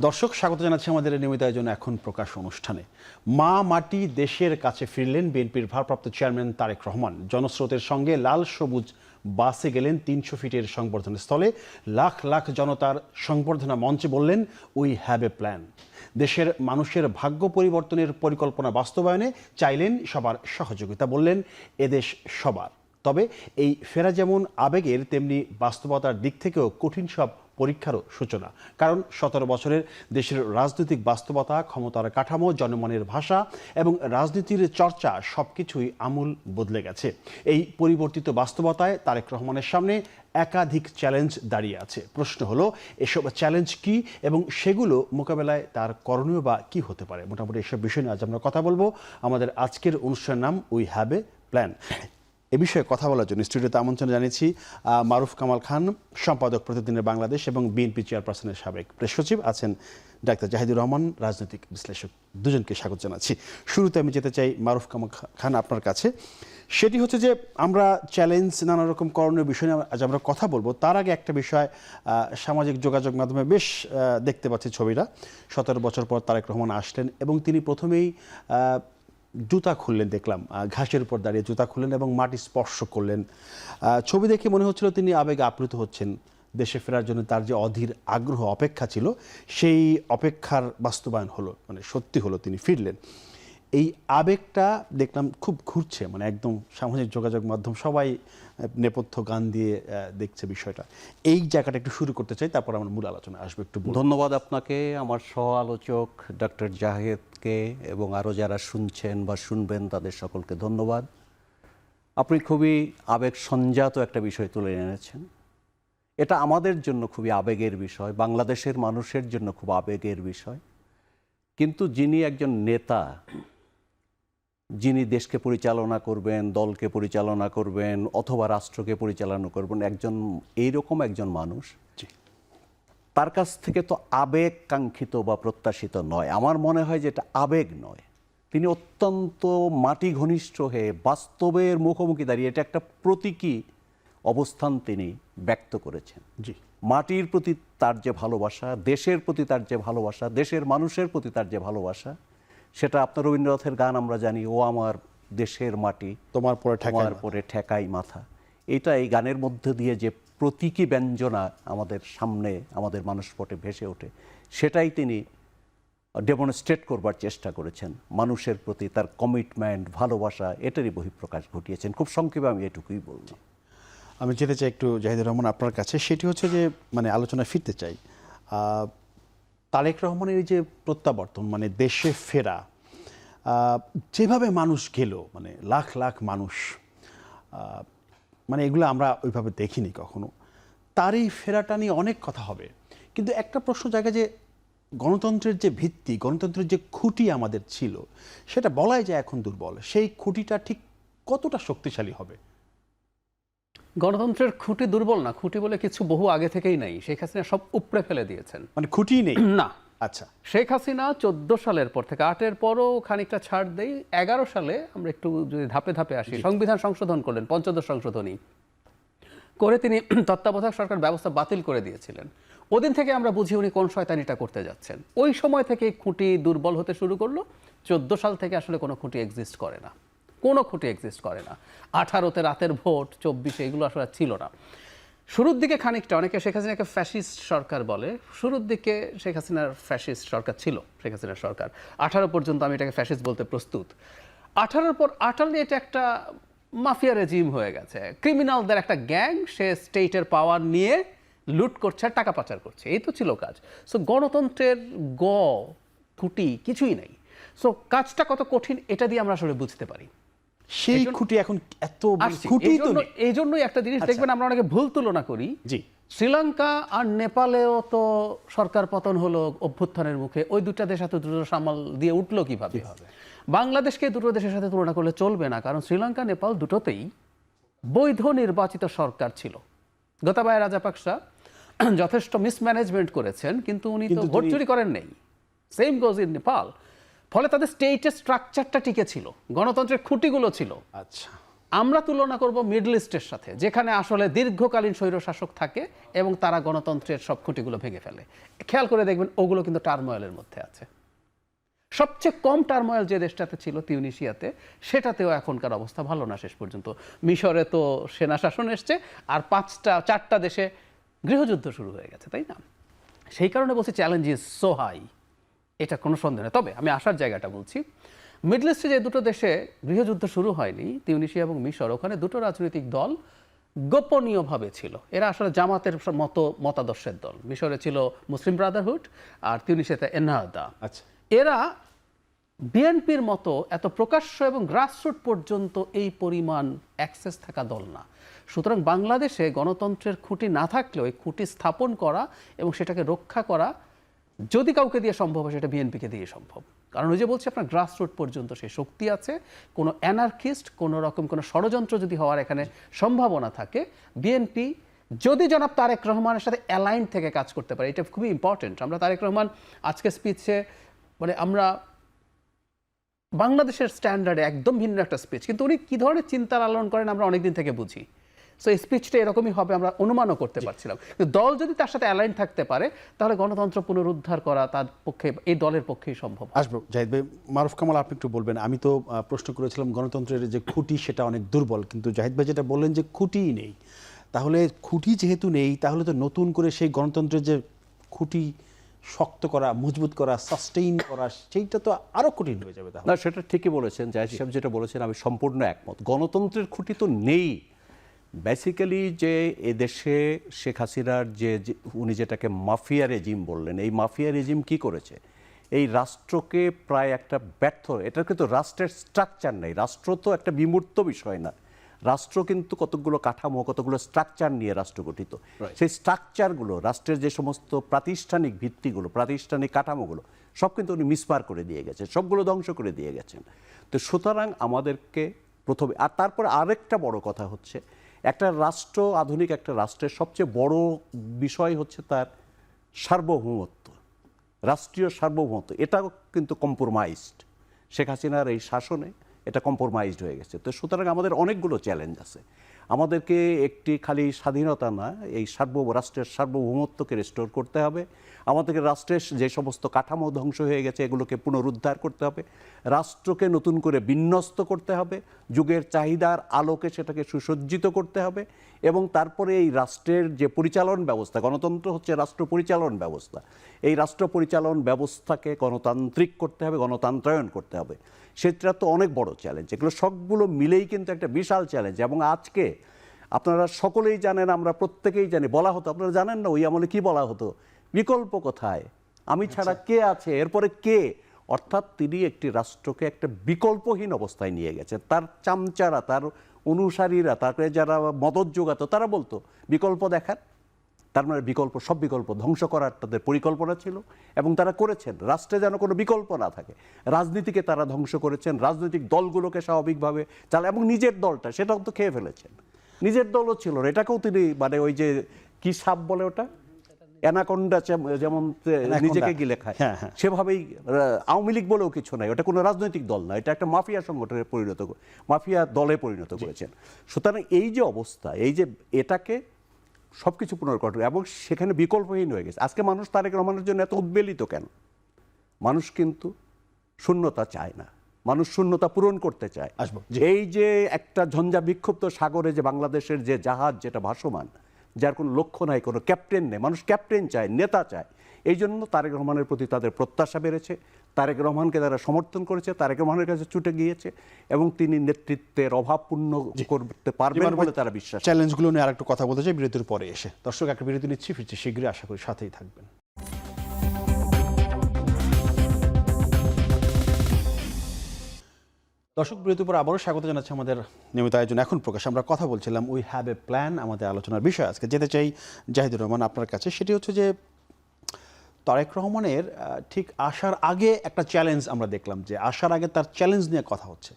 দর্শক, স্বাগত জানাচ্ছি আমাদের নিয়মিত আয়োজন এখন প্রকাশ অনুষ্ঠানে। মা মাটি দেশের কাছে ফিরলেন বিএনপির ভারপ্রাপ্ত চেয়ারম্যান তারেক রহমান। জনস্রোতের সঙ্গে লাল সবুজ বাসে গেলেন 300 ফিটের সংবর্ধনা স্থলে। লাখ লাখ জনতার সংবর্ধনা মঞ্চে বললেন, উই হ্যাভ এ প্ল্যান। দেশের মানুষের ভাগ্য পরিবর্তনের পরিকল্পনা বাস্তবায়নে চাইলেন সবার সহযোগিতা। বললেন, এদেশ সবার। তবে এই ফেরা যেমন আবেগের, তেমনি বাস্তবতার দিক থেকেও কঠিন সব পরীক্ষারও সূচনা। কারণ 17 বছরের দেশের রাজনৈতিক বাস্তবতা, ক্ষমতার কাঠামো, জনমনের ভাষা এবং রাজনীতির চর্চা সবকিছুই আমূল বদলে গেছে। এই পরিবর্তিত বাস্তবতায় তারেক রহমানের সামনে একাধিক চ্যালেঞ্জ দাঁড়িয়ে আছে। প্রশ্ন হলো, এসব চ্যালেঞ্জ কি এবং সেগুলো মোকাবেলায় তার করণীয় বা কি হতে পারে? মোটামুটি এসব বিষয় নিয়ে আজ আমরা কথা বলবো। আমাদের আজকের অনুষ্ঠানের নাম উই হ্যাভ এ প্ল্যান। এ বিষয়ে কথা বলার জন্য স্টুডিওতে আমন্ত্রণ জানিয়েছি মারুফ কামাল খান, সম্পাদক প্রতিদিনের বাংলাদেশ এবং বিএনপি চেয়ারপারসনের সাবেক প্রেস সচিব, আছেন ডাক্তার জাহিদুর রহমান, রাজনৈতিক বিশ্লেষক। দুজনকে স্বাগত জানাচ্ছি। শুরুতে আমি যেতে চাই মারুফ কামাল খান আপনার কাছে। সেটি হচ্ছে যে আমরা চ্যালেঞ্জ, নানা রকম করণীয় বিষয় নিয়ে আজ আমরা কথা বলবো। তার আগে একটা বিষয়, সামাজিক যোগাযোগ মাধ্যমে বেশ দেখতে পাচ্ছি ছবিটা। 17 বছর পর তারেক রহমান আসলেন এবং তিনি প্রথমেই জুতা খুললেন, দেখলাম ঘাসের উপর দাঁড়িয়ে জুতা খুললেন এবং মাটি স্পর্শ করলেন। ছবি দেখে মনে হচ্ছিল তিনি আবেগে আপ্লুত হচ্ছেন। দেশে ফেরার জন্য তার যে অধীর আগ্রহ, অপেক্ষা ছিল, সেই অপেক্ষার বাস্তবায়ন হলো, মানে সত্যি হলো, তিনি ফিরলেন। এই আবেগটা দেখলাম খুব ঘুরছে, মানে একদম সামাজিক যোগাযোগ মাধ্যম সবাই নেপথ্য গান দিয়ে দেখছে বিষয়টা। এই জায়গাটা একটু শুরু করতে চাই, তারপর আমার মূল আলোচনা আসবে। একটু ধন্যবাদ আপনাকে, আমার সহ আলোচক ডক্টর জাহেদকে এবং আরও যারা শুনছেন বা শুনবেন তাদের সকলকে ধন্যবাদ। আপনি খুবই আবেগ সঞ্জাত একটা বিষয় তুলে এনেছেন। এটা আমাদের জন্য খুবই আবেগের বিষয়, বাংলাদেশের মানুষের জন্য খুব আবেগের বিষয়। কিন্তু যিনি একজন নেতা, যিনি দেশকে পরিচালনা করবেন, দলকে পরিচালনা করবেন অথবা রাষ্ট্রকে পরিচালনা করবেন, এইরকম একজন মানুষ, তার কাছ থেকে তো আবেগ কাঙ্ক্ষিত বা প্রত্যাশিত নয়। আমার মনে হয় যে এটা আবেগ নয়, তিনি অত্যন্ত মাটি ঘনিষ্ঠ হয়ে বাস্তবের মুখোমুখি দাঁড়িয়ে এটা একটা প্রতীকী অবস্থান তিনি ব্যক্ত করেছেন। জি, মাটির প্রতি তার যে ভালোবাসা, দেশের প্রতি তার যে ভালোবাসা, দেশের মানুষের প্রতি তার যে ভালোবাসা, সেটা আপনার রবীন্দ্রনাথের গান আমরা জানি, ও আমার দেশের মাটি তোমার পরে ঠেকাই মাথা। এটা এই গানের মধ্যে দিয়ে যে প্রতীকী ব্যঞ্জনা আমাদের সামনে, আমাদের মানসপটে ভেসে ওঠে, সেটাই তিনি ডেমনস্ট্রেট করবার চেষ্টা করেছেন। মানুষের প্রতি তার কমিটমেন্ট, ভালোবাসা, এটারই বহিঃপ্রকাশ ঘটিয়েছেন। খুব সংক্ষেপে আমি এটুকুই বলছি। আমি যেতে চাই একটু জাহিদুর রহমান আপনার কাছে। সেটি হচ্ছে যে, মানে আলোচনায় ফিরতে চাই, তারেক রহমানের এই যে প্রত্যাবর্তন, মানে দেশে ফেরা, যেভাবে মানুষ গেল, মানে লাখ লাখ মানুষ, মানে এগুলো আমরা ওইভাবে দেখিনি কখনো। তার এই ফেরাটা নিয়ে অনেক কথা হবে, কিন্তু একটা প্রশ্ন জায়গা যে গণতন্ত্রের যে ভিত্তি, গণতন্ত্রের যে খুঁটি আমাদের ছিল, সেটা বলাই যায় এখন দুর্বল। সেই খুঁটিটা ঠিক কতটা শক্তিশালী হবে? গণতন্ত্রের খুঁটি দুর্বল না, খুঁটি বলে কিছু বহু আগে থেকেই নাই। শেখ হাসিনা সব উপড়ে ফেলে দিয়েছেন, মানে খুঁটি নেই না। আচ্ছা, শেখ হাসিনা 14 সালের পর থেকে, 8-এর পরও খানিকটা ছাড় দেই, 11 সালে আমরা একটু যদি ধাপে ধাপে আসি, সংবিধান সংশোধন করলেন, পঞ্চদশ সংশোধনী করে তিনি তত্ত্বাবধায়ক সরকার ব্যবস্থা বাতিল করে দিয়েছিলেন। ওদিন থেকে আমরা বুঝি উনি কোন শয়তানিটা করতে যাচ্ছেন। ওই সময় থেকে খুঁটি দুর্বল হতে শুরু করলো। 14 সাল থেকে আসলে কোনো খুঁটি এক্সিস্ট করে না, কোনো খুঁটি এক্সিস্ট করে না। 18-তে রাতের ভোট, 24-এ এগুলো আসলে ছিল না। শুরুর দিকে খানিকটা, অনেকে শেখ হাসিনাকে ফ্যাসিস্ট সরকার বলে, শুরুর দিকে শেখ হাসিনার ফ্যাসিস্ট সরকার ছিল, শেখ হাসিনার সরকার। 18 পর্যন্ত আমি এটাকে ফ্যাসিস্ট বলতে প্রস্তুত। 18-এর পর 18 এটা একটা মাফিয়া রেজিম হয়ে গেছে, ক্রিমিনালদের একটা গ্যাং, সে স্টেটের পাওয়ার নিয়ে লুট করছে, টাকা পাচার করছে, এই তো ছিল কাজ। সো গণতন্ত্রের খুঁটি কিছুই নেই। সো কাজটা কত কঠিন এটা দিয়ে আমরা আসলে বুঝতে পারি। সেই খুঁটি এখন এত খুঁটি তো এই জন্যই একটা জিনিস দেখবেন, আমরা অনেকে ভুল তুলনা করি। জি, শ্রীলঙ্কা আর নেপালেও তো সরকার পতন হলো অভ্যুত্থানের মুখে, ওই দুটা দেশ এত দ্রুত সামাল দিয়ে উঠলো কিভাবে? বাংলাদেশকে দুটো দেশের সাথে তুলনা করলে চলবে না, কারণ শ্রীলঙ্কা, নেপাল দুটোতেই বৈধ নির্বাচিত সরকার ছিল। গোতাবায়া রাজাপাকসা যথেষ্ট মিসম্যানেজমেন্ট করেছেন, কিন্তু উনি তো ভোট চুরি করেন নেই। Same goes in Nepal. ফলে তাদের স্টেটের স্ট্রাকচারটা টিকে ছিল, গণতন্ত্রের খুঁটিগুলো ছিল। আচ্ছা, আমরা তুলনা করব মিডল ইস্টের সাথে, যেখানে আসলে দীর্ঘকালীন স্বৈরশাসক থাকে এবং তারা গণতন্ত্রের সব খুঁটিগুলো ভেঙে ফেলে। খেয়াল করে দেখবেন ওগুলো কিন্তু টার্ময়েলের মধ্যে আছে। সবচেয়ে কম টার্ময়েল যে দেশটাতে ছিল তিউনিসিয়াতে, সেটাতেও এখনকার অবস্থা ভালো না শেষ পর্যন্ত। মিশরে তো সেনা শাসন এসছে, আর 4টা দেশে গৃহযুদ্ধ শুরু হয়ে গেছে, তাই না? সেই কারণে বলছি চ্যালেঞ্জ ইজ সো হাই, এটা কোনো সন্দেহ নেই। তবে আমি আসার জায়গাটা বলছি, মিডল ইস্টে যে দুটো দেশে গৃহযুদ্ধ শুরু হয়নি, তিউনিসিয়া এবং মিশর, ওখানে দুটো রাজনৈতিক দল গোপনীয়ভাবে ছিল। এরা আসলে জামাতের মতো মতাদর্শের দল। মিশরে ছিল মুসলিম ব্রাদারহুড, আর তিউনিসিয়াতে এনহাদা। আচ্ছা, এরা বিএনপির মতো এত প্রকাশ্য এবং গ্রাসরুট পর্যন্ত এই পরিমাণ অ্যাক্সেস থাকা দল না। সুতরাং বাংলাদেশে গণতন্ত্রের খুঁটি না থাকলেও এই খুঁটি স্থাপন করা এবং সেটাকে রক্ষা করা যদি কাউকে দিয়ে সম্ভব হয়, সেটা বিএনপিকে দিয়ে সম্ভব। কারণ ওই যে বলছি, আপনার গ্রাসরুট পর্যন্ত সেই শক্তি আছে। কোনো অ্যানার্কিস্ট, কোনো রকম কোনো ষড়যন্ত্র যদি হওয়ার এখানে সম্ভাবনা থাকে, বিএনপি যদি জনাব তারেক রহমানের সাথে অ্যালাইন থেকে কাজ করতে পারে, এটা খুবই ইম্পর্টেন্ট। আমরা তারেক রহমান আজকে স্পিচে, মানে আমরা বাংলাদেশের স্ট্যান্ডার্ডে একদম ভিন্ন একটা স্পিচ, কিন্তু উনি কী ধরনের চিন্তা লালন করেন আমরা অনেকদিন থেকে বুঝি। সো এই স্পিচটা এরকমই হবে আমরা অনুমানও করতে পারছিলাম। কিন্তু দল যদি তার সাথে অ্যালাইন থাকতে পারে, তাহলে গণতন্ত্র পুনরুদ্ধার করা তার পক্ষে, এই দলের পক্ষেই সম্ভব। আসবো জাহিদ ভাই। মারুফ কামাল, আপনি একটু বলবেন। আমি তো প্রশ্ন করেছিলাম গণতন্ত্রের যে খুঁটি সেটা অনেক দুর্বল, কিন্তু জাহিদ ভাই যেটা বললেন যে খুঁটিই নেই, তাহলে খুঁটি যেহেতু নেই, তাহলে তো নতুন করে সেই গণতন্ত্রের যে খুঁটি শক্ত করা, মজবুত করা, সাস্টেইন করা, সেইটা তো আরো কঠিন হয়ে যাবে। তাহলে না, সেটা ঠিকই বলেছেন জাহিদ সাহেব, যেটা বলেছেন আমি সম্পূর্ণ একমত। গণতন্ত্রের খুঁটি তো নেই। বেসিক্যালি যে এদেশে শেখ হাসিনার যে উনি যেটাকে মাফিয়া রেজিম বললেন, এই মাফিয়া রেজিম কি করেছে? এই রাষ্ট্রকে প্রায় একটা ব্যর্থ, এটার কিন্তু রাষ্ট্রের স্ট্রাকচার নেই। রাষ্ট্র তো একটা বিমূর্ত বিষয় না। রাষ্ট্র কিন্তু কতগুলো কাঠামো, কতগুলো স্ট্রাকচার নিয়ে রাষ্ট্র গঠিত। সেই স্ট্রাকচারগুলো, রাষ্ট্রের যে সমস্ত প্রাতিষ্ঠানিক ভিত্তিগুলো, প্রাতিষ্ঠানিক কাঠামোগুলো, সব কিন্তু উনি মিসমার করে দিয়ে গেছেন, সবগুলো ধ্বংস করে দিয়ে গেছেন। তো সুতরাং আমাদেরকে প্রথমে, আর তারপরে আরেকটা বড় কথা হচ্ছে, একটা রাষ্ট্র, আধুনিক একটা রাষ্ট্রের সবচেয়ে বড় বিষয় হচ্ছে তার সার্বভৌমত্ব, রাষ্ট্রীয় সার্বভৌমত্ব। এটাও কিন্তু কম্প্রোমাইজড। শেখ হাসিনার এই শাসনে এটা কম্প্রোমাইজড হয়ে গেছে। তো সুতরাং আমাদের অনেকগুলো চ্যালেঞ্জ আছে। আমাদেরকে একটি খালি স্বাধীনতা না, এই রাষ্ট্রের সার্বভৌমত্বকে রেস্টোর করতে হবে। আমাদেরকে রাষ্ট্রের যে সমস্ত কাঠামো ধ্বংস হয়ে গেছে এগুলোকে পুনরুদ্ধার করতে হবে। রাষ্ট্রকে নতুন করে বিন্যস্ত করতে হবে, যুগের চাহিদার আলোকে সেটাকে সুসজ্জিত করতে হবে। এবং তারপরে এই রাষ্ট্রের যে পরিচালন ব্যবস্থা, গণতন্ত্র হচ্ছে রাষ্ট্র পরিচালন ব্যবস্থা, এই রাষ্ট্র পরিচালন ব্যবস্থাকে গণতান্ত্রিক করতে হবে, গণতন্ত্রায়ন করতে হবে। সেটা তো অনেক বড় চ্যালেঞ্জ। এগুলো সবগুলো মিলেই কিন্তু একটা বিশাল চ্যালেঞ্জ। এবং আজকে আপনারা সকলেই জানেন, আমরা প্রত্যেকেই জানি, বলা হতো, আপনারা জানেন না ওই আমলে কি বলা হতো, বিকল্প কোথায়, আমি ছাড়া কে আছে, এরপরে কে? অর্থাৎ তিনি একটি রাষ্ট্রকে একটা বিকল্পহীন অবস্থায় নিয়ে গেছে। তার চামচারা, তার অনুসারীরা, তাকে যারা মদত যোগাতো, তারা বলতো বিকল্প দেখান। তার মানে বিকল্প, সব বিকল্প ধ্বংস করার তাদের পরিকল্পনা ছিল এবং তারা করেছেন। রাষ্ট্রে যেন কোনো বিকল্প না থাকে, রাজনীতিকে তারা ধ্বংস করেছেন, রাজনৈতিক দলগুলোকে স্বাভাবিকভাবে চালা, এবং নিজের দলটা সেটাও তো খেয়ে ফেলেছেন। নিজের দলও ছিল, এটাকেও তিনি, মানে ওই যে কি সাপ বলে ওটা, অ্যানাকোন্ডা, যেমন নিজেকে গিলে খায়, সেভাবেই আওয়ামী লীগ বলেও কিছু নাই, ওটা কোনো রাজনৈতিক দল না, এটা একটা মাফিয়া সংগঠনে মাফিয়া দলে পরিণত করেছেন। সুতরাং এই যে অবস্থা, এই যে এটাকে সবকিছু পুনর্গঠন, এবং সেখানে বিকল্পহীন হয়ে গেছে। আজকে মানুষ তারেক রহমানের জন্য এত উদ্বেলিত কেন? মানুষ কিন্তু শূন্যতা চায় না, মানুষ শূন্যতা পূরণ করতে চায়। এই যে একটা ঝঞ্ঝা বিক্ষুব্ধ সাগরে যে বাংলাদেশের যে জাহাজ যেটা ভাসমান, যার কোনো লক্ষ্য নাই, কোনো ক্যাপ্টেন নেই, মানুষ ক্যাপ্টেন চায়, নেতা চায়। এই জন্য তারেক রহমানের প্রতি তাদের প্রত্যাশা বেড়েছে, তারেক রহমানকে তারা সমর্থন করেছে, তারেক রহমানের কাছে ছুটে গিয়েছে, এবং তিনি নেতৃত্বের অভাব পূর্ণ করতে পারবেন বলে তারা বিশ্বাস। চ্যালেঞ্জগুলো নিয়ে আরেকটু কথা বলতে চাই বিরতির পরে এসে। দর্শক, একটা বিরতি নিচ্ছি, ফিরছি শীঘ্রই, আশা করি সাথেই থাকবেন। দর্শক, বিরতির পর আবারও স্বাগত জানাচ্ছি আমাদের নিয়মিত আয়োজন এখন প্রকাশ। আমরা কথা বলছিলাম উই হ্যাভ এ প্ল্যান, আমাদের আলোচনার বিষয়। আজকে যেতে চাই জাহিদুর রহমান আপনার কাছে। সেটি হচ্ছে যে তারেক রহমানের ঠিক আসার আগে একটা চ্যালেঞ্জ আমরা দেখলাম, যে আসার আগে তার চ্যালেঞ্জ নিয়ে কথা হচ্ছে,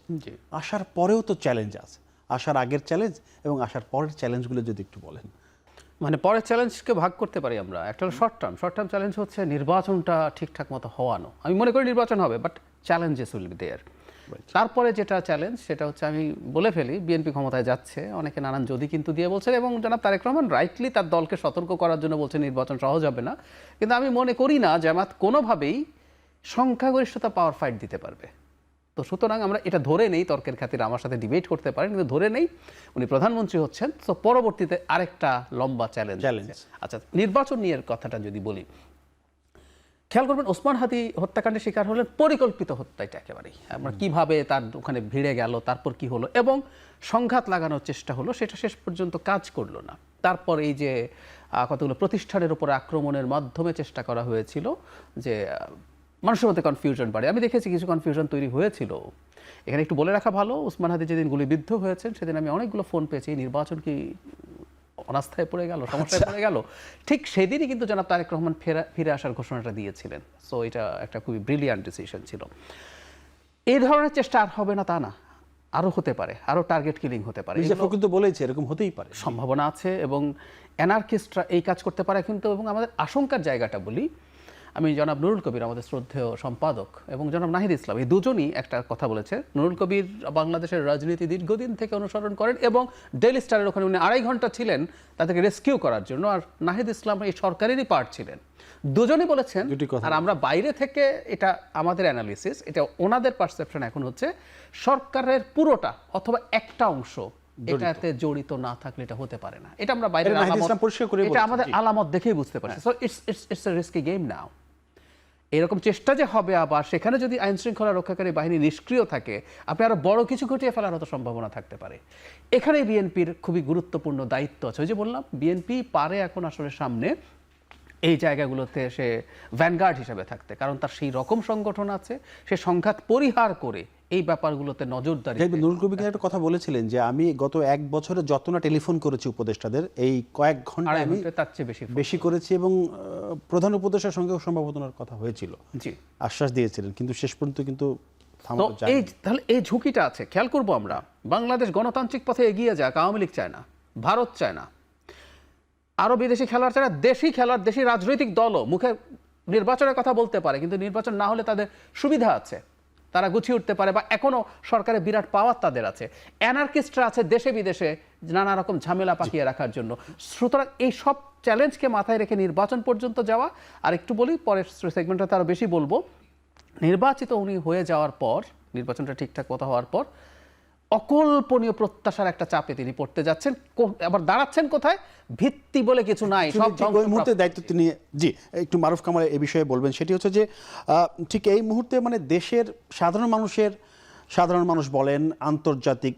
আসার পরেও তো চ্যালেঞ্জ আছে, আসার আগের চ্যালেঞ্জ এবং আসার পরের চ্যালেঞ্জগুলো যদি একটু বলেন। মানে পরের চ্যালেঞ্জকে ভাগ করতে পারি আমরা। একটা হলো শর্ট টার্ম চ্যালেঞ্জ হচ্ছে নির্বাচনটা ঠিকঠাক মতো হওয়ানো। আমি মনে করি নির্বাচন হবে, but challenges will be there. তারপরে যেটা চ্যালেঞ্জ সেটা হচ্ছে, আমি বলে ফেলি, বিএনপি ক্ষমতায় যাচ্ছে, অনেকে নানান যদি কিন্তু দিয়ে বলছেন, এবং জনাব তারেক রহমান রাইটলি তার দলকে সতর্ক করার জন্য বলছেন নির্বাচন সহজ হবে না, কিন্তু আমি মনে করি না জামাত কোনোভাবেই সংখ্যাগরিষ্ঠতা পাওয়ার ফাইট দিতে পারবে। তো সুতরাং আমরা এটা ধরে নেই, তর্কের খাতিরে আমার সাথে ডিবেট করতে পারেন, কিন্তু ধরে নেই উনি প্রধানমন্ত্রী হচ্ছেন, তো পরবর্তীতে আরেকটা লম্বা চ্যালেঞ্জ। আচ্ছা, নির্বাচন নিয়ে কথাটা যদি বলি, খেয়াল করবেন ওসমান হাদি হত্যাকাণ্ডের শিকার হলেন পরিকল্পিত হত্যা, এটা একেবারেই আমরা কিভাবে তার ওখানে ভিড়ে গেল, তারপর কি হলো এবং সংঘাত লাগানোর চেষ্টা হলো, সেটা শেষ পর্যন্ত কাজ করলো না। তারপর এই যে কতগুলো প্রতিষ্ঠানের উপর আক্রমণের মাধ্যমে চেষ্টা করা হয়েছিল যে মানুষের মধ্যে কনফিউশন বাড়ে, আমি দেখেছি কিছু কনফিউশন তৈরি হয়েছিল। এখানে একটু বলে রাখা ভালো, ওসমান হাদি যেদিন গুলিবিদ্ধ হয়েছেন সেদিন আমি অনেকগুলো ফোন পেয়েছি, নির্বাচন কি অনাস্থায় পড়ে গেল, সমস্যায় পড়ে গেল, ঠিক সেদিনই কিন্তু জনাব তারেক রহমান ফিরে আসার ঘোষণাটা দিয়েছিলেন। সো এটা একটা খুবই ব্রিলিয়ান্ট ডিসিশন ছিল। এই ধরনের চেষ্টা আর হবে না তা না, আরও হতে পারে, আরও টার্গেট কিলিং হতে পারে, কিন্তু বলেছে এরকম হতেই পারে, সম্ভাবনা আছে, এবং অ্যানার্কিস্টরা এই কাজ করতে পারে কিন্তু। এবং আমাদের আশঙ্কার জায়গাটা বলি, আমি জনাব নুরুল কবির, আমাদের শ্রদ্ধেয় সম্পাদক, এবং জনাব নাহিদ ইসলাম, এই দুজনই একটা কথা বলেছে। নুরুল কবির বাংলাদেশের রাজনীতি দীর্ঘদিন থেকে অনুসরণ করেন এবং ডেইলি স্টারের ওখানে উনি 2.5 ঘন্টা ছিলেন তাদেরকে রেস্কিউ করার জন্য, আর নাহিদ ইসলাম এই সরকারেরই পার্ট ছিলেন। দুজনই বলেছেন, আর আমরা বাইরে থেকে এটা আমাদের অ্যানালিসিস, এটা ওনাদের পারসেপশন এখন হচ্ছে সরকারের পুরোটা অথবা একটা অংশ এটাতে জড়িত না থাকলে এটা হতে পারে না। এটা আমরা বাইরে এটা আমাদের আলামত দেখেই বুঝতে পারছি। So it's a risky game now. এরকম চেষ্টা যে হবে আবার, সেখানে যদি আইন শৃঙ্খলা রক্ষাকারী বাহিনী নিষ্ক্রিয় থাকে, আপনি আরো বড় কিছু ঘটিয়ে ফেলার মতো সম্ভাবনা থাকতে পারে। এখানে বিএনপির খুবই গুরুত্বপূর্ণ দায়িত্ব আছে। ওই যে বললাম, বিএনপি পারে এখন আসলে সামনে এই জায়গাগুলোতে সে ভ্যানগার্ড হিসেবে থাকতে, কারণ তার সেই রকম সংগঠন আছে, সে সংঘাত পরিহার করে এই ব্যাপারগুলোতে নজরদারি। নুরুল কবির একটা কথা বলেছিলেন যে আমি গত 1 বছরে যত না টেলিফোন করেছি উপদেষ্টাদের, এই কয়েক ঘন্টা আমি তার চেয়ে বেশি করেছি, এবং প্রধান উপদেষ্টার সঙ্গে সম্ভবত কথা হয়েছিল, জি আশ্বাস দিয়েছিলেন, কিন্তু শেষ পর্যন্ত কিন্তু তাহলে এই ঝুঁকিটা আছে। খেয়াল করবো আমরা, বাংলাদেশ গণতান্ত্রিক পথে এগিয়ে যাক, আওয়ামী লীগ চায় না, ভারত চায় না, আরো বিদেশি খেলোয়াড় চায় না, দেশি খেলোয়াড়, দেশি রাজনৈতিক দলও মুখে নির্বাচনের কথা বলতে পারে, কিন্তু নির্বাচন না হলে তাদের সুবিধা আছে, তারা গুছিয়ে উঠতে পারে, বা এখনো সরকারের বিরাট পাওয়ার তাদের আছে, অ্যানার্কিস্টরা আছে দেশে বিদেশে নানা রকম ঝামেলা পাকিয়ে রাখার জন্য। সুতরাং এই সব চ্যালেঞ্জকে মাথায় রেখে নির্বাচন পর্যন্ত যাওয়া। আর একটু বলি, পরের সেগমেন্টটাতে আরো বেশি বলবো, নির্বাচিত উনি হয়ে যাওয়ার পর, নির্বাচনটা ঠিকঠাক মতো হওয়ার পর অকল্পনীয় প্রত্যাশার একটা চাপে তিনি পড়তে যাচ্ছেন। আবার দাঁড়াচ্ছেন কোথায়? ভিত্তি বলে কিছু নাই, সব ওই মুহূর্তে দায়িত্ব তিনি, জি একটু মারুফ কামাল এই বিষয়ে বলবেন। সেটি হচ্ছে যে ঠিক এই মুহূর্তে মানে দেশের সাধারণ মানুষ বলেন, আন্তর্জাতিক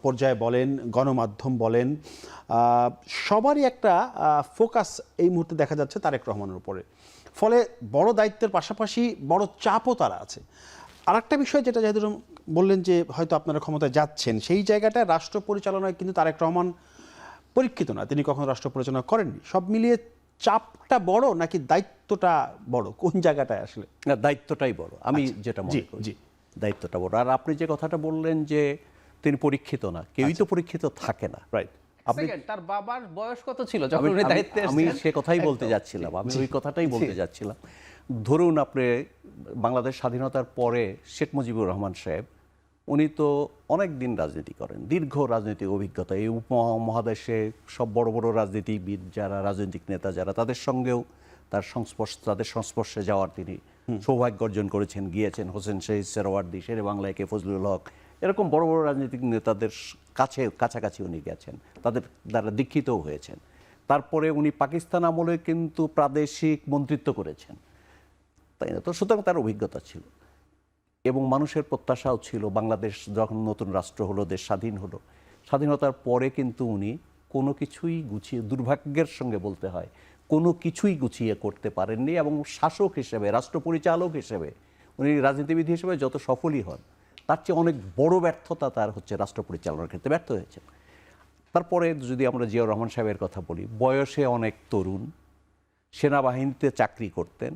পর্যায়ে বলেন, গণমাধ্যম বলেন, সবারই একটা ফোকাস এই মুহূর্তে দেখা যাচ্ছে তারেক রহমানের উপরে। ফলে বড় দায়িত্বের পাশাপাশি বড় চাপও তারা আছে। আর একটা বিষয় যেটা জাহিদুর বললেন যে হয়তো আপনারা ক্ষমতায় যাচ্ছেন, সেই জায়গাটায় রাষ্ট্র পরিচালনায় কিন্তু তারেক রহমান পরীক্ষিত না, তিনি কখনো রাষ্ট্র পরিচালনা করেননি। সব মিলিয়ে চাপটা বড় নাকি দায়িত্বটা বড়, কোন জায়গাটায় আসলে? না, দায়িত্বটাই বড়, আমি যেটা মনে করি, দায়িত্বটা বড়। আর আপনি যে কথাটা বললেন যে তিনি পরীক্ষিত না, কেউই তো পরীক্ষিত থাকে না, রাইট। তার বাবার বয়স কত ছিল যখন উনি দায়িত্বে এসেছেন? আমি সে কথাই বলতে যাচ্ছিলাম, আমি ওই কথাটাই বলতে যাচ্ছিলাম। ধরুন আপনি বাংলাদেশ স্বাধীনতার পরে শেখ মুজিবুর রহমান সাহেব, উনি তো অনেক দিন রাজনীতি করেন, দীর্ঘ রাজনৈতিক অভিজ্ঞতা, এই উপমহাদেশে সব বড় বড় রাজনীতিবিদ যারা, রাজনৈতিক নেতা যারা, তাদের সঙ্গেও তাদের সংস্পর্শে যাওয়ার তিনি সৌভাগ্য অর্জন করেছেন, গিয়েছেন। হোসেন শহীদ সোহরাওয়ার্দী, শেরে বাংলায় কে ফজলুল হক, এরকম বড় বড় রাজনৈতিক নেতাদের কাছাকাছি উনি গেছেন, তাদের দ্বারা দীক্ষিতও হয়েছেন। তারপরে উনি পাকিস্তান আমলে কিন্তু প্রাদেশিক মন্ত্রিত্ব করেছেন, তাই না? তো সুতরাং তার অভিজ্ঞতা ছিল এবং মানুষের প্রত্যাশাও ছিল। বাংলাদেশ যখন নতুন রাষ্ট্র হলো, দেশ স্বাধীন হলো, স্বাধীনতার পরে কিন্তু উনি কোনো কিছুই গুছিয়ে, দুর্ভাগ্যের সঙ্গে বলতে হয়, কোনো কিছুই গুছিয়ে করতে পারেননি। এবং শাসক হিসেবে, রাষ্ট্র পরিচালক হিসেবে, উনি রাজনীতিবিদ হিসেবে যত সফলই হন, তার চেয়ে অনেক বড় ব্যর্থতা তার হচ্ছে রাষ্ট্র পরিচালনার ক্ষেত্রে ব্যর্থ হয়েছেন। তারপরে যদি আমরা জিয়াউর রহমান সাহেবের কথা বলি, বয়সে অনেক তরুণ, সেনাবাহিনীতে চাকরি করতেন,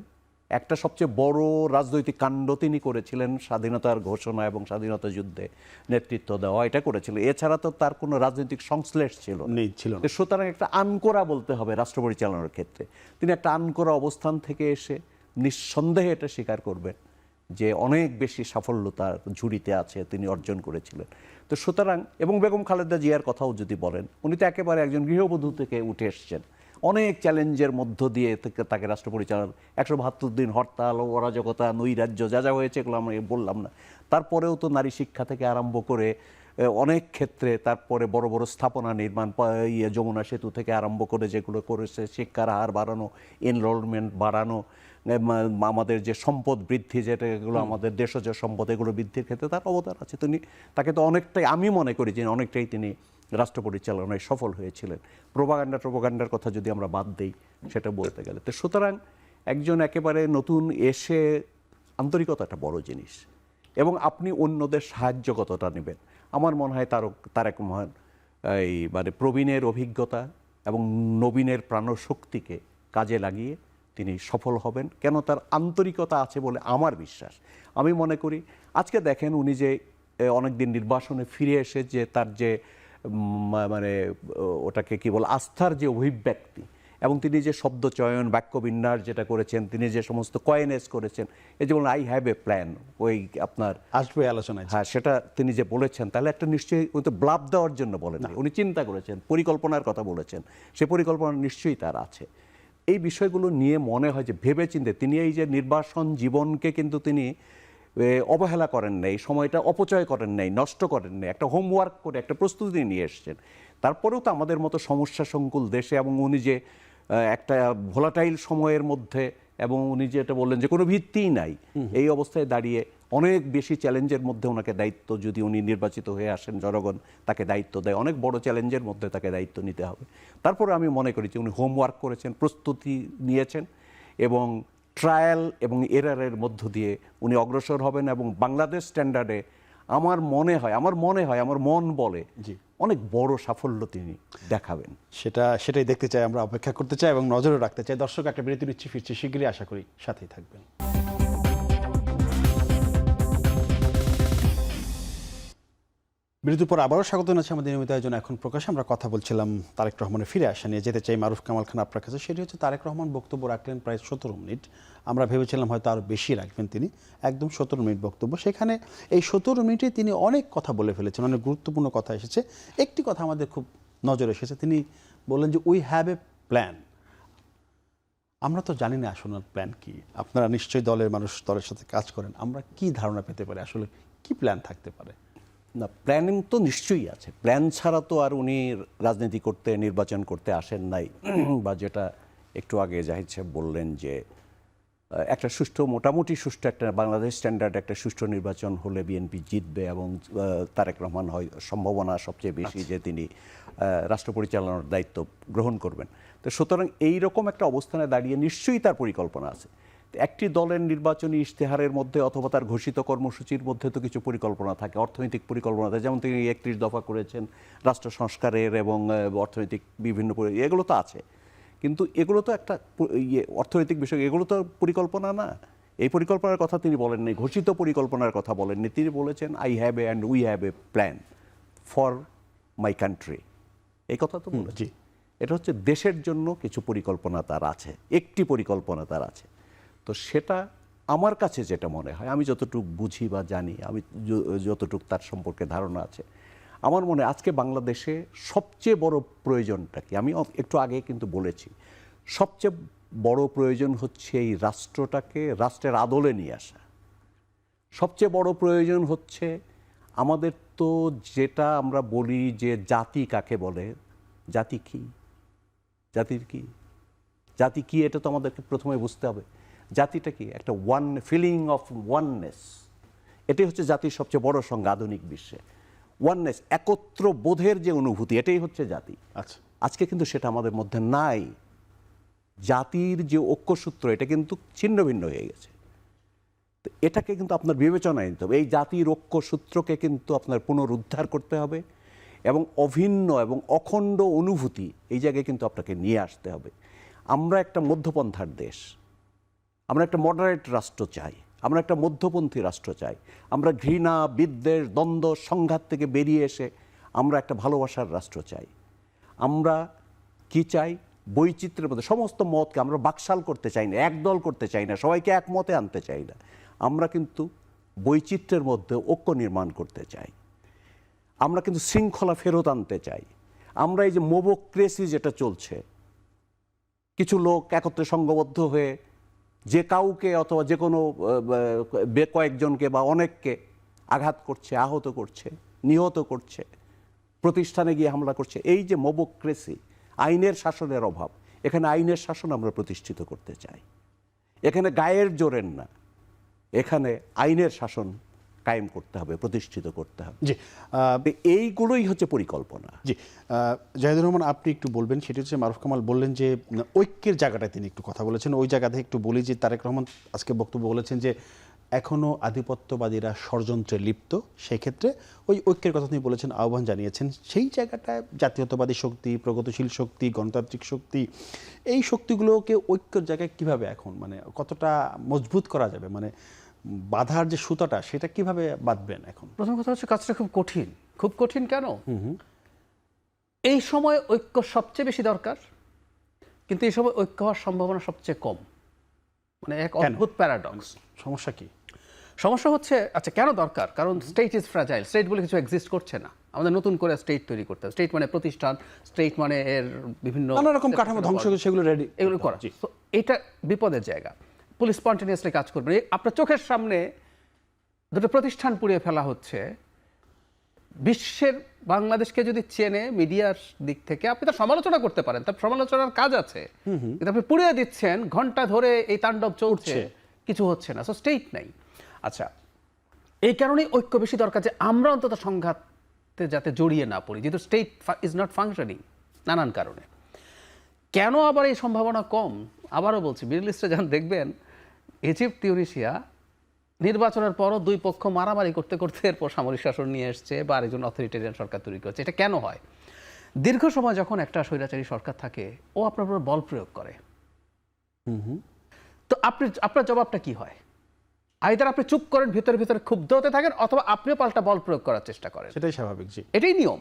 একটা সবচেয়ে বড় রাজনৈতিক কাণ্ড তিনি করেছিলেন, স্বাধীনতার ঘোষণা এবং স্বাধীনতা যুদ্ধে নেতৃত্ব দেওয়া, এটা করেছিল। এছাড়া তো তার কোনো রাজনৈতিক সংশ্লেষ ছিল না। সুতরাং একটা আনকোরা বলতে হবে রাষ্ট্র পরিচালনার ক্ষেত্রে। তিনি একটা আনকোরা অবস্থান থেকে এসে নিঃসন্দেহে এটা স্বীকার করবেন যে অনেক বেশি সাফল্য তার ঝুড়িতে আছে, তিনি অর্জন করেছিলেন। তো সুতরাং, এবং বেগম খালেদা জিয়ার কথাও যদি বলেন, উনি তো একেবারে একজন গৃহবধূ থেকে উঠে এসেছেন, অনেক চ্যালেঞ্জের মধ্য দিয়ে তাকে রাষ্ট্র পরিচালনা, 172 দিন হরতাল, অরাজকতা, নৈরাজ্য, যা যা হয়েছে এগুলো আমি বললাম না। তারপরেও তো নারী শিক্ষা থেকে আরম্ভ করে অনেক ক্ষেত্রে, তারপরে বড় বড় স্থাপনা নির্মাণ, যমুনা সেতু থেকে আরম্ভ করে যেগুলো করেছে, শিক্ষার হার বাড়ানো, এনরোলমেন্ট বাড়ানো, আমাদের যে সম্পদ বৃদ্ধি, যেটা এগুলো আমাদের দেশজ সম্পদ, এগুলো বৃদ্ধির ক্ষেত্রে তার অবদান আছে। তাকে তো অনেকটাই, আমি মনে করি যে অনেকটাই তিনি রাষ্ট্র পরিচালনায় সফল হয়েছিলেন। প্রোপাগান্ডার কথা যদি আমরা বাদ দিই সেটা বলতে গেলে। তো সুতরাং একজন একেবারে নতুন এসে, আন্তরিকতাটা বড় জিনিস, এবং আপনি অন্যদের সাহায্য কতটা নেবেন। আমার মনে হয় তারেক রহমান এই মানে প্রবীণের অভিজ্ঞতা এবং নবীনের প্রাণশক্তিকে কাজে লাগিয়ে তিনি সফল হবেন, কেন তার আন্তরিকতা আছে বলে আমার বিশ্বাস। আমি মনে করি আজকে দেখেন উনি যে অনেকদিন নির্বাসনে ফিরে এসে যে তার যে মানে ওটাকে কি বল, আস্থার যে অভিব্যক্তি, এবং তিনি যে শব্দ চয়ন, বাক্য বিন্যাস যেটা করেছেন, তিনি যে সমস্ত কয়েনেস করেছেন, এই যে বলেন আই হ্যাভ এ প্ল্যান, ওই আপনার আসবে আলোচনায়, হ্যাঁ, সেটা তিনি যে বলেছেন, তাহলে একটা নিশ্চয়ই উনি তো ব্লাব দেওয়ার জন্য বলেন, উনি চিন্তা করেছেন, পরিকল্পনার কথা বলেছেন, সে পরিকল্পনা নিশ্চয়ই তার আছে। এই বিষয়গুলো নিয়ে মনে হয় যে ভেবে চিন্তে তিনি এই যে নির্বাসন জীবনকে কিন্তু তিনি অবহেলা করেন নাই, সময়টা অপচয় করেন নাই, নষ্ট করেন নাই, একটা হোমওয়ার্ক করে একটা প্রস্তুতি নিয়ে এসছেন। তারপরেও তো আমাদের মতো সমস্যা সংকুল দেশে, এবং উনি যে একটা ভোলাটাইল সময়ের মধ্যে, এবং উনি যেটা বললেন যে কোনো ভিত্তিই নাই, এই অবস্থায় দাঁড়িয়ে অনেক বেশি চ্যালেঞ্জের মধ্যে ওনাকে দায়িত্ব, যদি উনি নির্বাচিত হয়ে আসেন, জনগণ তাকে দায়িত্ব দেয়, অনেক বড় চ্যালেঞ্জের মধ্যে তাকে দায়িত্ব নিতে হবে। তারপরে আমি মনে করি যে উনি হোমওয়ার্ক করেছেন, প্রস্তুতি নিয়েছেন, এবং ট্রায়াল এবং এরারের মধ্য দিয়ে উনি অগ্রসর হবেন, এবং বাংলাদেশ স্ট্যান্ডার্ডে আমার মন বলে অনেক বড় সাফল্য তিনি দেখাবেন। সেটাই দেখতে চাই, আমরা অপেক্ষা করতে চাই এবং নজরে রাখতে চাই। দর্শক, একটা বিরতি নিচ্ছি, ফিরছি শীঘ্রই, আশা করি সাথেই থাকবেন। বিরতির পর আবারও স্বাগত জানাচ্ছি আমাদের নিয়মিত আয়োজন এখন প্রকাশ। আমরা কথা বলছিলাম তারেক রহমানের ফিরে আসা নিয়ে। যেতে চাই মারুফ কামাল খান আপনার কাছে। সেটি হচ্ছে, তারেক রহমান বক্তব্য রাখলেন প্রায় 17 মিনিট, আমরা ভেবেছিলাম হয়তো আরও বেশি রাখবেন তিনি, একদম 17 মিনিট বক্তব্য। সেখানে এই 17 মিনিটে তিনি অনেক কথা বলে ফেলেছেন, অনেক গুরুত্বপূর্ণ কথা এসেছে। একটি কথা আমাদের খুব নজরে এসেছে, তিনি বললেন যে উই হ্যাভ এ প্ল্যান। আমরা তো জানি না আসলে প্ল্যান কি, আপনারা নিশ্চয়ই দলের মানুষ, দলের সাথে কাজ করেন, আমরা কি ধারণা পেতে পারি আসলে কি প্ল্যান থাকতে পারে? না, প্ল্যানিং তো নিশ্চয়ই আছে, প্ল্যান ছাড়া তো আর উনি রাজনীতি করতে, নির্বাচন করতে আসেন নাই। বা যেটা একটু আগে জাহিদ সাহেব বললেন যে একটা সুষ্ঠু, মোটামুটি সুষ্ঠু একটা বাংলাদেশ স্ট্যান্ডার্ড একটা সুষ্ঠু নির্বাচন হলে বিএনপি জিতবে, এবং তারেক রহমান হয় সম্ভাবনা সবচেয়ে বেশি যে তিনি রাষ্ট্র পরিচালনার দায়িত্ব গ্রহণ করবেন। তো সুতরাং এইরকম একটা অবস্থানে দাঁড়িয়ে নিশ্চয়ই তার পরিকল্পনা আছে। একটি দলের নির্বাচনী ইশতেহারের মধ্যে অথবা তার ঘোষিত কর্মসূচির মধ্যে তো কিছু পরিকল্পনা থাকে, অর্থনৈতিক পরিকল্পনা থাকে, যেমন তিনি 31 দফা করেছেন রাষ্ট্র সংস্কারের, এবং অর্থনৈতিক বিভিন্ন, এগুলো তো আছে। কিন্তু এগুলো তো একটা অর্থনৈতিক বিষয়, এগুলো তো পরিকল্পনা না। এই পরিকল্পনার কথা তিনি বলেননি, ঘোষিত পরিকল্পনার কথা বলেননি। তিনি বলেছেন I have a and we have a plan for my country, এই কথা তো বলেছি। এটা হচ্ছে দেশের জন্য কিছু পরিকল্পনা তার আছে, একটি পরিকল্পনা তার আছে। তো সেটা আমার কাছে যেটা মনে হয়, আমি যতটুকু বুঝি বা জানি, আমি যতটুকু তার সম্পর্কে ধারণা আছে, আমার মনে আজকে বাংলাদেশে সবচেয়ে বড় প্রয়োজনটা কি, আমি একটু আগে কিন্তু বলেছি, সবচেয়ে বড় প্রয়োজন হচ্ছে এই রাষ্ট্রটাকে রাষ্ট্রের আদলে নিয়ে আসা। সবচেয়ে বড় প্রয়োজন হচ্ছে আমাদের তো, যেটা আমরা বলি যে জাতি কাকে বলে, জাতি কি, জাতির কি, জাতি কি, এটা তো আমাদেরকে প্রথমে বুঝতে হবে। জাতিটা কি, একটা ফিলিং অফ ওয়াননেস, এটাই হচ্ছে জাতির সবচেয়ে বড় সংজ্ঞা আধুনিক বিশ্বে। ওয়াননেস, একত্র বোধের যে অনুভূতি, এটাই হচ্ছে জাতি। আচ্ছা, আজকে কিন্তু সেটা আমাদের মধ্যে নাই। জাতির যে ঐক্যসূত্র, এটা কিন্তু ছিন্ন ভিন্ন হয়ে গেছে। তো এটাকে কিন্তু আপনার বিবেচনায় নিতে হবে। এই জাতির ঐক্যসূত্রকে কিন্তু আপনার পুনরুদ্ধার করতে হবে, এবং অভিন্ন এবং অখণ্ড অনুভূতি এই জায়গায় কিন্তু আপনাকে নিয়ে আসতে হবে। আমরা একটা মধ্যপন্থার দেশ, আমরা একটা মডারেট রাষ্ট্র চাই, আমরা একটা মধ্যপন্থী রাষ্ট্র চাই। আমরা ঘৃণা, বিদ্বেষ, দ্বন্দ্ব, সংঘাত থেকে বেরিয়ে এসে আমরা একটা ভালোবাসার রাষ্ট্র চাই। আমরা কি চাই, বৈচিত্র্যের মধ্যে সমস্ত মতকে আমরা বাকশাল করতে চাই না, একদল করতে চাই না, সবাইকে একমতে আনতে চাই না। আমরা কিন্তু বৈচিত্র্যের মধ্যে ঐক্য নির্মাণ করতে চাই, আমরা কিন্তু শৃঙ্খলা ফেরত আনতে চাই। আমরা এই যে মোবোক্রেসি যেটা চলছে, কিছু লোক একত্রে সংঘবদ্ধ হয়ে যে কাউকে অথবা যে কোনো কয়েকজনকে বা অনেককে আঘাত করছে, আহত করছে, নিহত করছে, প্রতিষ্ঠানে গিয়ে হামলা করছে, এই যে মোবোক্রেসি, আইনের শাসনের অভাব, এখানে আইনের শাসন আমরা প্রতিষ্ঠিত করতে চাই। এখানে গায়ের জোরের না, এখানে আইনের শাসন কায়েম করতে হবে, প্রতিষ্ঠিত করতে হবে। জি এইগুলোই হচ্ছে পরিকল্পনা। জি জাহিদুর রহমান, আপনি একটু বলবেন। সেটি হচ্ছে মারুফ কামাল বললেন যে ঐক্যের জায়গাটায় তিনি একটু কথা বলেছেন। ওই জায়গাতে একটু বলি যে তারেক রহমান আজকে বক্তব্য বলেছেন যে এখনও আধিপত্যবাদীরা ষড়যন্ত্রে লিপ্ত, সেক্ষেত্রে ওই ঐক্যের কথা তিনি বলেছেন, আহ্বান জানিয়েছেন। সেই জায়গাটায় জাতীয়তাবাদী শক্তি, প্রগতিশীল শক্তি, গণতান্ত্রিক শক্তি, এই শক্তিগুলোকে ঐক্যের জায়গায় কিভাবে এখন মানে কতটা মজবুত করা যাবে, মানে বাধার যে সুতাটা সেটা কিভাবে বাঁধবেন এখন? প্রথম কথা হচ্ছে কাজটা খুব কঠিন। খুব কঠিন কেন? এই সময় ঐক্য সবচেয়ে বেশি দরকার, কিন্তু এই সময় ঐক্য হওয়ার সম্ভাবনা সবচেয়ে কম। মানে এক অদ্ভুত প্যারাডক্স। সমস্যা কি? সমস্যা হচ্ছে, আচ্ছা কেন দরকার? কারণ স্টেট ইজ ফ্র্যাজাইল। স্টেট বলে কিছু এক্সিস্ট করছে না। আমাদের নতুন করে স্টেট তৈরি করতে হবে। স্টেট মানে প্রতিষ্ঠান, স্টেট মানে এর বিভিন্ন নানা রকম কাঠামো ধ্বংস করে সেগুলো রেডি এগুলো করা। তো এটা বিপদের জায়গা। পুলিশ স্পন্টেনিয়াসলি কাজ করবে। আপনার চোখের সামনে দুটো প্রতিষ্ঠান পুড়িয়ে ফেলা হচ্ছে। বিশ্বের বাংলাদেশকে যদি চেনে মিডিয়ার দিক থেকে, আপনি তার সমালোচনা করতে পারেন, তার সমালোচনার কাজ আছে, কিন্তু আপনি পুড়িয়ে দিচ্ছেন, ঘন্টা ধরে এই তাণ্ডব চলছে, কিছু হচ্ছে না। সো স্টেট নাই। আচ্ছা, এই কারণেই ঐক্য বেশি দরকার, যে আমরা অন্তত সংঘাতে যাতে জড়িয়ে না পড়ি, যেহেতু স্টেট ইজ নট ফাংশনিং নানান কারণে। কেন আবার এই সম্ভাবনা কম? আবারও বলছি, মিডল ইস্টে যখন দেখবেন ইজিপ্ট, তিউনিসিয়া নির্বাচনের পরও দুই পক্ষ মারামারি করতে করতে এরপর সামরিক শাসন নিয়ে এসছে বা আরেকজন অথরিটেরিয়ান সরকার তৈরি করছে। এটা কেন হয়? দীর্ঘ সময় যখন একটা স্বৈরাচারী সরকার থাকে, ও আপনার উপর বল প্রয়োগ করে। তো আপনার জবাবটা কি হয়? আইদার আপনি চুপ করেন, ভিতরে ভিতরে ক্ষুব্ধ হতে থাকেন, অথবা আপনিও পাল্টা বল প্রয়োগ করার চেষ্টা করেন। সেটাই স্বাভাবিক। জি, এটাই নিয়ম।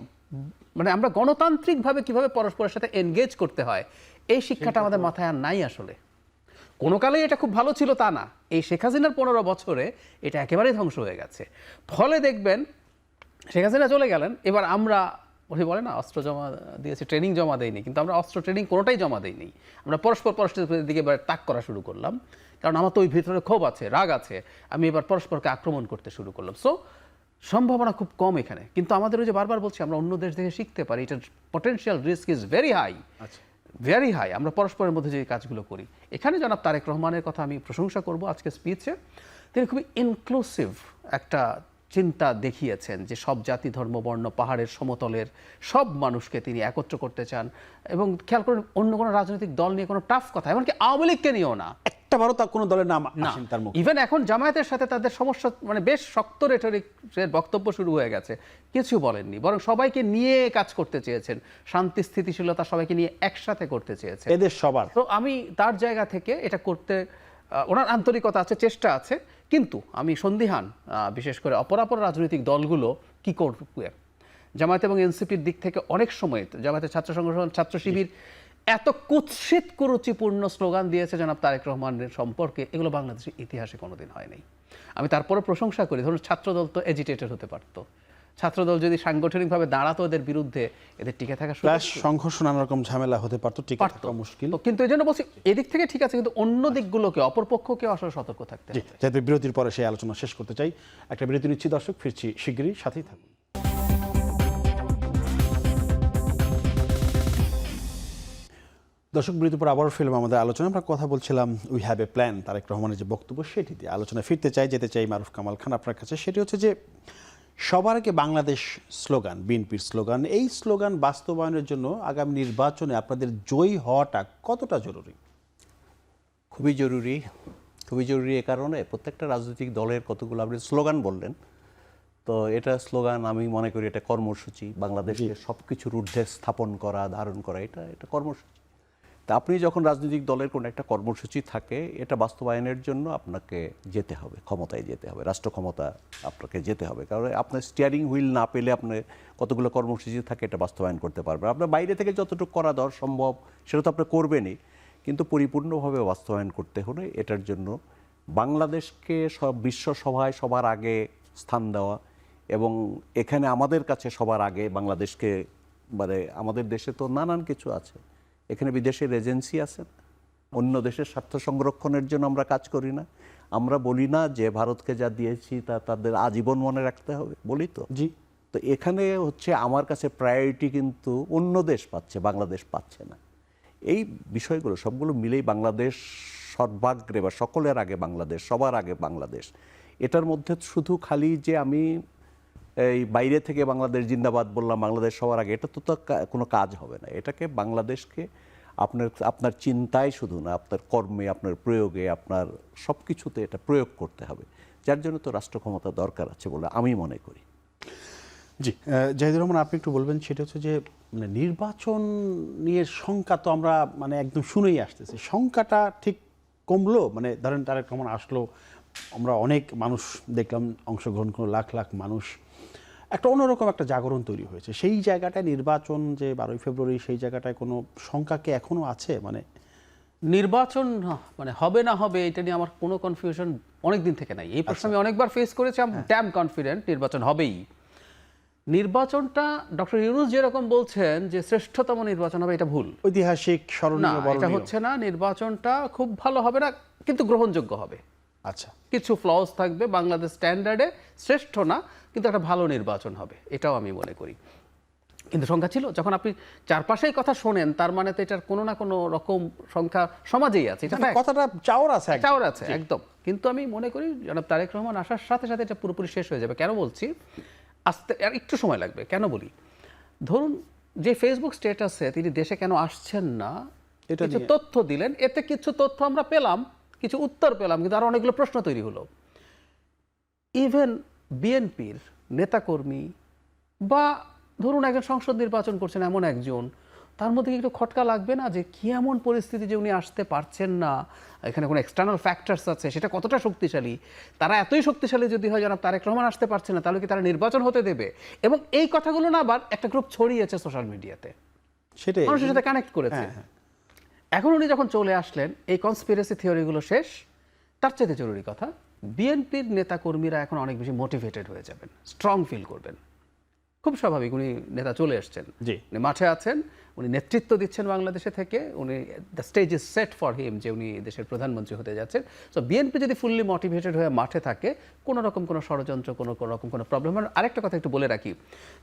মানে আমরা গণতান্ত্রিকভাবে কিভাবে পরস্পরের সাথে এনগেজ করতে হয়, এই শিক্ষাটা আমাদের মাথায় আর নাই আসলে। কোনো কালেই এটা খুব ভালো ছিল তা না। এই শেখ হাসিনার 15 বছরে এটা একেবারেই ধ্বংস হয়ে গেছে। ফলে দেখবেন শেখ হাসিনা চলে গেলেন, এবার আমরা ওই বলে না অস্ত্র জমা দিয়েছি, ট্রেনিং জমা দেয়নি, কিন্তু আমরা অস্ত্র ট্রেনিং কোনোটাই জমা দিইনি। আমরা পরস্পরের দিকে এবার তাক করা শুরু করলাম, কারণ আমার তো ওই ভিতরে ক্ষোভ আছে, রাগ আছে, আমি এবার পরস্পরকে আক্রমণ করতে শুরু করলাম। সো সম্ভাবনা খুব কম এখানে। কিন্তু আমাদের ওই যে বারবার বলছি, আমরা অন্য দেশ দেখে শিখতে পারি। এটার potential risk is very high, very high. আমরা পরস্পরের মধ্যে যে কাজগুলো করি, এখানে জনাব তারেক রহমানের কথা আমি প্রশংসা করব। আজকে স্পিচে তিনি খুবই ইনক্লুসিভ একটা চিন্তা দেখিয়েছেন, যে সব জাতি, ধর্ম, বর্ণ, পাহাড়ের, সমতলের সব মানুষকে তিনি একত্র করতে চান। এবং খেয়াল করেন, অন্য কোনো রাজনৈতিক দল নিয়ে কোনো টাফ কথা, এমনকি আওয়ামী লীগকে নিয়েও না, একটা বারও তার কোনো দলের নাম আসেন তার মুখে। ইভেন এখন জামায়াতের সাথে তাদের সমস্যা, মানে বেশ শক্ত রেটরিকের বক্তব্য শুরু হয়ে গেছে, কিছু বলেননি, বরং সবাইকে নিয়ে কাজ করতে চেয়েছেন, শান্তি স্থিতিশীলতা সবাইকে নিয়ে একসাথে করতে চেয়েছেন, এদের সবার। তো আমি তার জায়গা থেকে এটা করতে, ওনার আন্তরিকতা আছে, চেষ্টা আছে, কিন্তু আমি সন্দিহান বিশেষ করে অপরাপর রাজনৈতিক দলগুলো কি করবে। জামায়াত এবং এনসিপির দিক থেকে অনেক সময় জামায়াতের ছাত্র সংগঠন, ছাত্র শিবির এত কুৎসিত কুরুচিপূর্ণ স্লোগান দিয়েছে জনাব তারেক রহমানের সম্পর্কে, এগুলো বাংলাদেশের ইতিহাসে কোনোদিন হয়নি। আমি তারপরে প্রশংসা করি, ধরুন ছাত্রদল তো এজিটেটেড হতে পারত, ছাত্রদল যদি সাংগঠনিকভাবে দাঁড়াতো এদের বিরুদ্ধে, এদের টিকে থাকা সংঘর্ষ, নানা রকম ঝামেলা হতে পারতো, টিকে থাকা মুশকিল। কিন্তু এই জন্য বলছি, এদিক থেকে ঠিক আছে, কিন্তু অন্য দিকগুলোকে, অপরপক্ষকে আসলে সতর্ক থাকতে হবে। যাতে বিরতির পরে সেই আলোচনা শেষ করতে চাই, একটা বিরতি নিচ্ছি দর্শক, ফিরছি শিগগিরই, সাথেই থাকুন। দর্শক, বিরতির পর আবারও ফিল্ম আমাদের আলোচনা। আমরা কথা বলছিলাম we have a plan, Tarique রহমানের যে বক্তব্য সেটি দিয়ে আলোচনা ফিরতে চাই, যেতে চাই মারুফ কামাল খান আপনার কাছে। সেটি হচ্ছে যে সবার আগে বাংলাদেশ স্লোগান, বিএনপির স্লোগান, এই স্লোগান বাস্তবায়নের জন্য আগামী নির্বাচনে আপনাদের জয়ী হওয়াটা কতটা জরুরি? খুবই জরুরি, খুবই জরুরি। এ কারণে প্রত্যেকটা রাজনৈতিক দলের কতগুলো আপনি স্লোগান বললেন, তো এটা স্লোগান, আমি মনে করি এটা কর্মসূচি, বাংলাদেশকে সব কিছুর ঊর্ধ্বে স্থাপন করা, ধারণ করা, এটা কর্মসূচি। তা আপনি যখন রাজনৈতিক দলের কোনো একটা কর্মসূচি থাকে, এটা বাস্তবায়নের জন্য আপনাকে যেতে হবে, ক্ষমতায় যেতে হবে, রাষ্ট্র ক্ষমতা আপনাকে যেতে হবে। কারণ আপনার স্টিয়ারিং হুইল না পেলে আপনি কতগুলো কর্মসূচি থাকে এটা বাস্তবায়ন করতে পারবেন। আপনার বাইরে থেকে যতটুকু করা দেওয়া সম্ভব সেটা তো আপনি করবেনই, কিন্তু পরিপূর্ণভাবে বাস্তবায়ন করতে হলে এটার জন্য বাংলাদেশকে সব বিশ্ব সভায় সবার আগে স্থান দেওয়া এবং এখানে আমাদের কাছে সবার আগে বাংলাদেশকে, মানে আমাদের দেশে তো নানান কিছু আছে, এখানে বিদেশের এজেন্সি আছে, অন্য দেশের স্বার্থ সংরক্ষণের জন্য আমরা কাজ করি না, আমরা বলি না যে ভারতকে যা দিয়েছি তা তাদের আজীবন মনে রাখতে হবে, বলি তো। জি। তো এখানে হচ্ছে আমার কাছে প্রায়োরিটি কিন্তু অন্য দেশ পাচ্ছে, বাংলাদেশ পাচ্ছে না। এই বিষয়গুলো সবগুলো মিলেই বাংলাদেশ সর্বাগ্রে বা সকলের আগে বাংলাদেশ, সবার আগে বাংলাদেশ। এটার মধ্যে শুধু খালি যে আমি এই বাইরে থেকে বাংলাদেশ জিন্দাবাদ বললাম, বাংলাদেশ সবার আগে, এটা তো কোনো কাজ হবে না। এটাকে বাংলাদেশকে আপনার চিন্তায় শুধু না, আপনার কর্মে, আপনার প্রয়োগে, আপনার সব কিছুতে এটা প্রয়োগ করতে হবে, যার জন্য তো রাষ্ট্র ক্ষমতা দরকার আছে বলে আমি মনে করি। জি, জাহিদুর রহমান, আপনি একটু বলবেন, সেটা হচ্ছে যে মানে নির্বাচন নিয়ে শঙ্কা তো আমরা মানে একদম শুনেই আসতেছি, শঙ্কাটা ঠিক কমলো? মানে ধরেন তারেক রহমান আসলো, আমরা অনেক মানুষ দেখলাম অংশগ্রহণ করলো, লাখ লাখ মানুষ, একটা অন্যরকম একটা জাগরণ তৈরি হয়েছে। সেই জায়গাটায় নির্বাচন যে 12ই ফেব্রুয়ারি, সেই জায়গাটায় কোনো শঙ্কা কি এখনো আছে? মানে নির্বাচন মানে হবে না হবে এটা নিয়ে আমার কোনো কনফিউশন অনেক দিন থেকে নাই। এই প্রশ্ন আমি অনেকবার ফেস করেছি, আমি ড্যাম কনফিডেন্ট নির্বাচন হবেই। নির্বাচনটা ডক্টর ইউনূস যেরকম বলছেন যে শ্রেষ্ঠতম নির্বাচন হবে, এটা ভুল। ঐতিহাসিক না, স্মরণীয় এটা বরণীয়। হচ্ছে না। নির্বাচনটা খুব ভালো হবে না, কিন্তু গ্রহণযোগ্য হবে। আচ্ছা, কিছু ফ্লস থাকবে, বাংলাদেশ স্ট্যান্ডার্ডে শ্রেষ্ঠ না, কিন্তু একটা ভালো নির্বাচন হবে, এটাও আমি মনে করি। কিন্তু সংখ্যা ছিল, যখন আপনি চারপাশেই কথা শোনেন, তার মানে তো এটার কোনো না কোনো রকম সংখ্যা সমাজেই আছে, এটা মানে fact। কথাটা চাওয়ার আছে একদম। চাওয়ার আছে একদম। কিন্তু আমি মনে করি জনাব তারেক রহমান আসার সাথে সাথে এটা পুরোপুরি শেষ হয়ে যাবে। কেন বলছি? আসতে আর একটু সময় লাগবে। কেন বলি? ধরুন যে ফেসবুক স্ট্যাটাসে তিনি দেশে কেন আসছেন না এটা কিছু নিয়ে। তথ্য দিলেন, এতে কিছু তথ্য আমরা পেলাম, কিছু উত্তর পেলাম, কিন্তু আরো অনেকগুলো প্রশ্ন তৈরি হলো। ইভেন বিএনপির নেতাকর্মী বা ধরুন একজন সংসদ নির্বাচন করছেন এমন একজন, তার মধ্যে কি একটু খটকা লাগবে না যে কি এমন পরিস্থিতি যে উনি আসতে পারছেন না, এখানে কোনো এক্সটার্নাল ফ্যাক্টরস আছে, সেটা কতটা শক্তিশালী? তারা এতই শক্তিশালী যদি হয় জনাব তারেক রহমান আসতে পারছে না, তাহলে কি তারা নির্বাচন হতে দেবে? এবং এই কথাগুলো না আবার একটা গ্রুপ ছড়িয়েছে সোশ্যাল মিডিয়াতে, সেটাই মানুষের সাথে কানেক্ট করেছে। এখন উনি যখন চলে আসলেন, এই কনস্পিরেসি থিওরিগুলো শেষ। তার চাইতে জরুরি কথা, বিএনপির নেতাকর্মীরা এখন অনেক বেশি মোটিভেটেড হয়ে যাবেন, স্ট্রং ফিল করবেন। খুব স্বাভাবিক, উনি নেতা চলে এসছেন, জি। উনি মাঠে আছেন, উনি নেতৃত্ব দিচ্ছেন বাংলাদেশে থেকে, উনি the stage is set for him যে উনি দেশের প্রধানমন্ত্রী হতে যাচ্ছেন। সো বিএনপি যদি ফুললি মোটিভেটেড হয়ে মাঠে থাকে, কোনো রকম কোনো ষড়যন্ত্র, কোনো রকম কোনো প্রবলেম। আরেকটা কথা একটু বলে রাখি,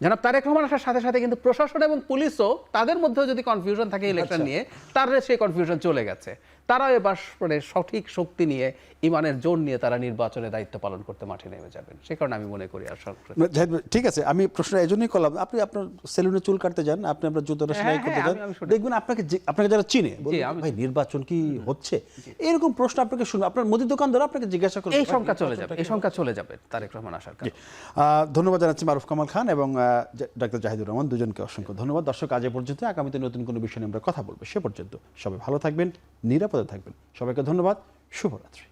জনাব তারেক রহমান আসার সাথে সাথে কিন্তু প্রশাসন এবং পুলিশও, তাদের মধ্যেও যদি কনফিউশন থাকে ইলেকশন নিয়ে, তার সেই কনফিউশন চলে গেছে। তারাও এবার মানে সঠিক শক্তি নিয়ে, ইমানের জোর নিয়ে তারা নির্বাচনে দায়িত্ব পালন করতে মাঠে নেমে যাবেন। সে কারণে আমি মনে করি আর জাহিদ ভাই, ঠিক আছে, আমি প্রশ্ন এজন্যই করলাম, আপনি আপনার সেলুনে চুল কাটতে যান, আপনি আপনার জুতোটা সেলাই করতে যান, আমি শুনি। দেখবেন আপনাকে যারা চিনে বলবে, ভাই নির্বাচন কি হচ্ছে, এরকম প্রশ্ন আপনাকে শুনবে, আপনার মুদির দোকানদার আপনাকে জিজ্ঞাসা করবে। এই সংখ্যা চলে যাবে, এই সংখ্যা চলে যাবে তারেক রহমান আসার কারণে। ধন্যবাদ জানাচ্ছি মারুফ কামাল খান এবং ডক্টর জাহিদুর রহমান, দুজনকে অসংখ্য ধন্যবাদ। দর্শক, আজ এ পর্যন্ত। আগামীতে নতুন কোনো বিষয় নিয়ে আমরা কথা বলবো। সে পর্যন্ত সবাই ভালো থাকবেন, নিরাপদে থাকবেন। সবাইকে ধন্যবাদ, শুভরাত্রি।